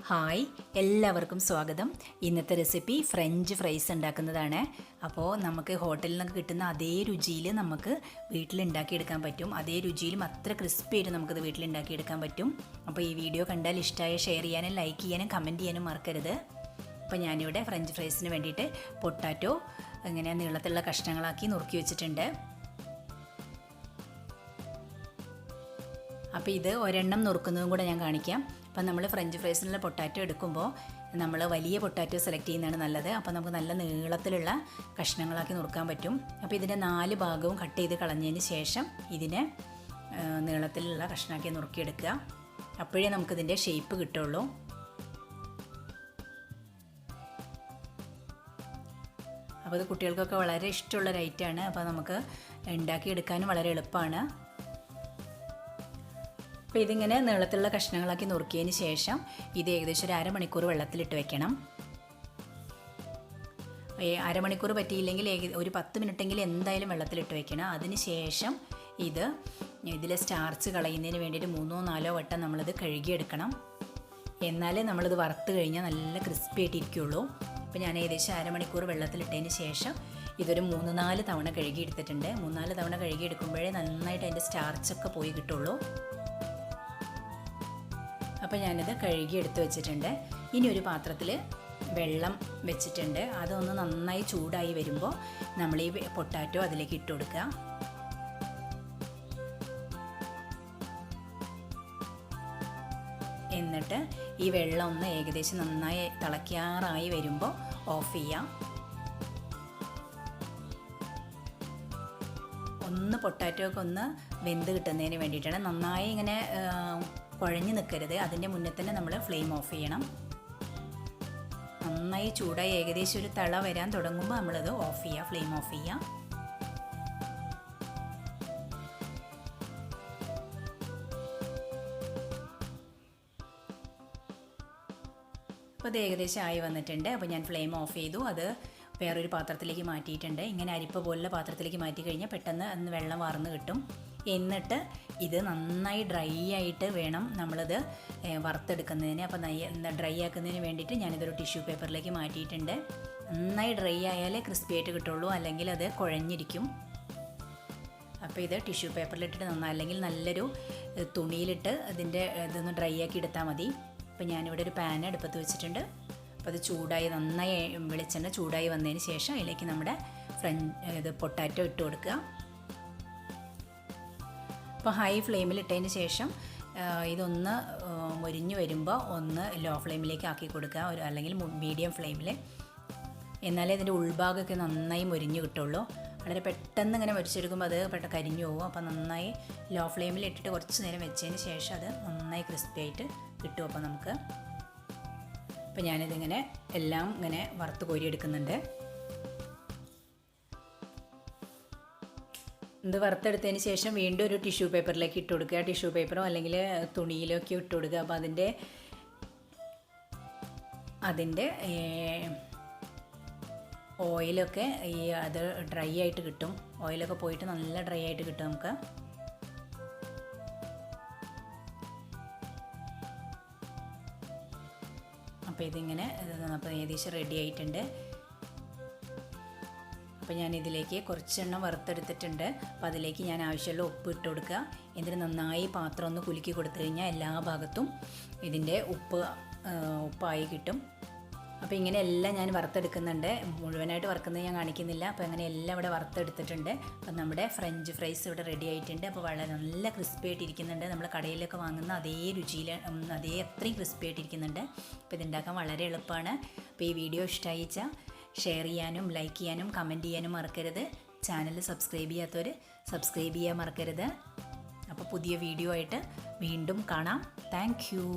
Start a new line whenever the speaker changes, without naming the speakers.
Hi, എല്ലാവർക്കും സ്വാഗതം. ഇന്നത്തെ റെസിപ്പി ഫ്രഞ്ച് ഫ്രൈസ് ഉണ്ടാക്കുന്നതാണ്. അപ്പോൾ നമുക്ക് ഹോട്ടലിൽ നിന്നൊക്കെ കിട്ടുന്ന അതേ രുചിയിൽ നമുക്ക് വീട്ടിലുണ്ടാക്കിയെടുക്കാൻ പറ്റും. അതേ രുചിയിലും അത്ര ക്രിസ്പി ആയിട്ട് നമുക്കത് വീട്ടിലുണ്ടാക്കിയെടുക്കാൻ പറ്റും. അപ്പോൾ ഈ വീഡിയോ കണ്ടാൽ ഇഷ്ടമായ ഷെയർ ചെയ്യാനും ലൈക്ക് ചെയ്യാനും കമൻറ്റ് ചെയ്യാനും മറക്കരുത്. അപ്പോൾ ഞാനിവിടെ ഫ്രഞ്ച് ഫ്രൈസിന് വേണ്ടിയിട്ട് പൊട്ടാറ്റോ ഇങ്ങനെ നീളത്തിലുള്ള കഷ്ണങ്ങളാക്കി നുറുക്കി വെച്ചിട്ടുണ്ട്. അപ്പോൾ ഇത് ഒരെണ്ണം നുറുക്കുന്നതും കൂടെ ഞാൻ കാണിക്കാം. അപ്പം നമ്മൾ ഫ്രഞ്ച് ഫ്രൈസിനുള്ള പൊട്ടാറ്റോ എടുക്കുമ്പോൾ നമ്മൾ വലിയ പൊട്ടാറ്റോ സെലക്ട് ചെയ്യുന്നതാണ് നല്ലത്. അപ്പോൾ നമുക്ക് നല്ല നീളത്തിലുള്ള കഷ്ണങ്ങളാക്കി നുറുക്കാൻ പറ്റും. അപ്പോൾ ഇതിൻ്റെ 4 ഭാഗവും കട്ട് ചെയ്ത് കളഞ്ഞതിന് ശേഷം ഇതിനെ നീളത്തിലുള്ള കഷ്ണമാക്കി നുറുക്കിയെടുക്കുക. അപ്പോഴേ നമുക്കിതിൻ്റെ ഷേപ്പ് കിട്ടുള്ളൂ. അപ്പോൾ ഇത് കുട്ടികൾക്കൊക്കെ വളരെ ഇഷ്ടമുള്ളൊരു ഐറ്റമാണ്. അപ്പോൾ നമുക്ക് ഉണ്ടാക്കിയെടുക്കാനും വളരെ എളുപ്പമാണ്. അപ്പോൾ ഇതിങ്ങനെ നീളത്തിലുള്ള കഷ്ണങ്ങളാക്കി നുറുക്കിയതിന് ശേഷം ഇത് ഏകദേശം ഒരു അരമണിക്കൂർ വെള്ളത്തിലിട്ട് വെക്കണം. അരമണിക്കൂർ പറ്റിയില്ലെങ്കിൽ ഒരു 10 മിനിറ്റെങ്കിലും എന്തായാലും വെള്ളത്തിലിട്ട് വെക്കണം. അതിന് ശേഷം ഇതിലെ സ്റ്റാർച്ച് കളയുന്നതിന് വേണ്ടിയിട്ട് 3-4 വട്ടം നമ്മളിത് കഴുകിയെടുക്കണം. എന്നാലേ നമ്മളിത് വറുത്ത് കഴിഞ്ഞാൽ നല്ല ക്രിസ്പി ആയിട്ടിരിക്കുള്ളൂ. അപ്പോൾ ഞാൻ ഏകദേശം അരമണിക്കൂർ വെള്ളത്തിലിട്ടതിന് ശേഷം ഇതൊരു 3-4 തവണ കഴുകിയെടുത്തിട്ടുണ്ട്. 3-4 തവണ കഴുകിയെടുക്കുമ്പോഴേ നന്നായിട്ട് അതിൻ്റെ സ്റ്റാർച്ചൊക്കെ പോയി കിട്ടുള്ളൂ. അപ്പോൾ ഞാനിത് കഴുകി എടുത്ത് വെച്ചിട്ടുണ്ട്. ഇനി ഒരു പാത്രത്തിൽ വെള്ളം വെച്ചിട്ടുണ്ട്. അതൊന്ന് നന്നായി ചൂടായി വരുമ്പോൾ നമ്മൾ ഈ പൊട്ടാറ്റോ അതിലേക്ക് ഇട്ട് കൊടുക്കുക. എന്നിട്ട് ഈ വെള്ളം ഒന്ന് ഏകദേശം നന്നായി തിളയ്ക്കാറായി വരുമ്പോൾ ഓഫ് ചെയ്യാം. പൊട്ടാറ്റോ ഒക്കെ ഒന്ന് വെന്ത് കിട്ടുന്നതിന് വേണ്ടിയിട്ടാണ്. നന്നായി ഇങ്ങനെ കുഴഞ്ഞു നിൽക്കരുത്. അതിൻ്റെ മുന്നേ തന്നെ നമ്മൾ ഫ്ലെയിം ഓഫ് ചെയ്യണം. നന്നായി ചൂടായി ഏകദേശം ഒരു തിള വരാൻ തുടങ്ങുമ്പോൾ നമ്മളത് ഓഫ് ചെയ്യുക, ഫ്ലെയിം ഓഫ് ചെയ്യുക. അപ്പോൾ അത് ഏകദേശം ആയി വന്നിട്ടുണ്ട്. അപ്പോൾ ഞാൻ ഫ്ലെയിം ഓഫ് ചെയ്തു. അത് വേറൊരു പാത്രത്തിലേക്ക് മാറ്റിയിട്ടുണ്ട്. ഇങ്ങനെ അരിപ്പ പോലുള്ള പാത്രത്തിലേക്ക് മാറ്റി കഴിഞ്ഞാൽ പെട്ടെന്ന് അന്ന് വെള്ളം വാർന്ന് കിട്ടും. എന്നിട്ട് ഇത് നന്നായി ഡ്രൈ ആയിട്ട് വേണം നമ്മളത് വറുത്തെടുക്കുന്നതിന്. അപ്പോൾ ഡ്രൈ ആക്കുന്നതിന് വേണ്ടിയിട്ട് ഞാനിതൊരു ടിഷ്യൂ പേപ്പറിലേക്ക് മാറ്റിയിട്ടുണ്ട്. നന്നായി ഡ്രൈ ആയാലേ ക്രിസ്പി ആയിട്ട് കിട്ടുള്ളൂ, അല്ലെങ്കിൽ അത് കുഴഞ്ഞിരിക്കും. അപ്പോൾ ഇത് ടിഷ്യൂ പേപ്പറിലിട്ടിട്ട് അല്ലെങ്കിൽ നല്ലൊരു തുണിയിലിട്ട് ഇതിൻ്റെ ഇതൊന്ന് ഡ്രൈ ആക്കി എടുത്താൽ മതി. അപ്പോൾ ഞാനിവിടെ ഒരു പാൻ അടുപ്പത്ത് വെച്ചിട്ടുണ്ട്. അപ്പോൾ അത് ചൂടായി നന്നായി വെളിച്ചെണ്ണ ചൂടായി വന്നതിന് ശേഷം അതിലേക്ക് നമ്മുടെ പൊട്ടാറ്റോ ഇട്ട് കൊടുക്കുക. അപ്പോൾ ഹൈ ഫ്ലെയിമിൽ ഇട്ടതിന് ശേഷം ഇതൊന്ന് മൊരിഞ്ഞ് വരുമ്പോൾ ഒന്ന് ലോ ഫ്ലെയിമിലേക്ക് ആക്കി കൊടുക്കുക, അല്ലെങ്കിൽ മീഡിയം ഫ്ലെയിമിൽ. എന്നാലേ ഇതിൻ്റെ ഉൾഭാഗമൊക്കെ നന്നായി മൊരിഞ്ഞ് കിട്ടുള്ളൂ. വളരെ പെട്ടെന്ന് ഇങ്ങനെ മൊരിച്ചെടുക്കുമ്പോൾ അത് പെട്ടെന്ന് കരിഞ്ഞു പോകും. അപ്പോൾ നന്നായി ലോ ഫ്ലെയിമിൽ ഇട്ടിട്ട് കുറച്ച് നേരം വെച്ചതിന് ശേഷം അത് നന്നായി ക്രിസ്പി ആയിട്ട് കിട്ടും. അപ്പോൾ നമുക്ക് അപ്പോൾ ഞാനിതിങ്ങനെ എല്ലാം ഇങ്ങനെ വറുത്ത് കോരിയെടുക്കുന്നുണ്ട്. ഇത് വറുത്തെടുത്തതിന് ശേഷം വീണ്ടും ഒരു ടിഷ്യൂ പേപ്പറിലേക്ക് ഇട്ട് കൊടുക്കുക. ടിഷ്യൂ പേപ്പറോ അല്ലെങ്കിൽ തുണിയിലൊക്കെ ഇട്ട് കൊടുക്കുക. അപ്പോൾ അതിൻ്റെ ഓയിലൊക്കെ അത് ഡ്രൈ ആയിട്ട് കിട്ടും. ഓയിലൊക്കെ പോയിട്ട് നല്ല ഡ്രൈ ആയിട്ട് കിട്ടും നമുക്ക്. അപ്പോൾ ഇതിങ്ങനെ അപ്പോൾ ഏകദേശം റെഡി ആയിട്ടുണ്ട്. അപ്പോൾ ഞാനിതിലേക്ക് കുറച്ചെണ്ണം വറുത്തെടുത്തിട്ടുണ്ട്. അപ്പോൾ അതിലേക്ക് ഞാൻ ആവശ്യമുള്ള ഉപ്പ് ഇട്ട് കൊടുക്കുക. എന്നിട്ട് നന്നായി പാത്രം ഒന്ന് കുലുക്കി കൊടുത്തു കഴിഞ്ഞാൽ എല്ലാ ഭാഗത്തും ഇതിൻ്റെ ഉപ്പായി കിട്ടും. അപ്പോൾ ഇങ്ങനെ എല്ലാം ഞാൻ വറുത്തെടുക്കുന്നുണ്ട്. മുഴുവനായിട്ട് വറുക്കുന്നത് ഞാൻ കാണിക്കുന്നില്ല. അപ്പോൾ അങ്ങനെ എല്ലാം ഇവിടെ വറുത്തെടുത്തിട്ടുണ്ട്. അപ്പോൾ നമ്മുടെ ഫ്രഞ്ച് ഫ്രൈസ് ഇവിടെ റെഡി ആയിട്ടുണ്ട്. അപ്പോൾ വളരെ നല്ല ക്രിസ്പി ആയിട്ടിരിക്കുന്നുണ്ട്. നമ്മൾ കടയിലൊക്കെ വാങ്ങുന്ന അതേ രുചിയിൽ അത്രയും ക്രിസ്പി ആയിട്ടിരിക്കുന്നുണ്ട്. അപ്പോൾ ഇതുണ്ടാക്കാൻ വളരെ എളുപ്പമാണ്. അപ്പോൾ ഈ വീഡിയോ ഇഷ്ടമായിച്ചാൽ ഷെയർ ചെയ്യാനും ലൈക്ക് ചെയ്യാനും കമൻറ്റ് ചെയ്യാനും മറക്കരുത്. ചാനൽ സബ്സ്ക്രൈബ് ചെയ്യാത്തവർ സബ്സ്ക്രൈബ് ചെയ്യാൻ മറക്കരുത്. അപ്പോൾ പുതിയ വീഡിയോ ആയിട്ട് വീണ്ടും കാണാം. Thank you.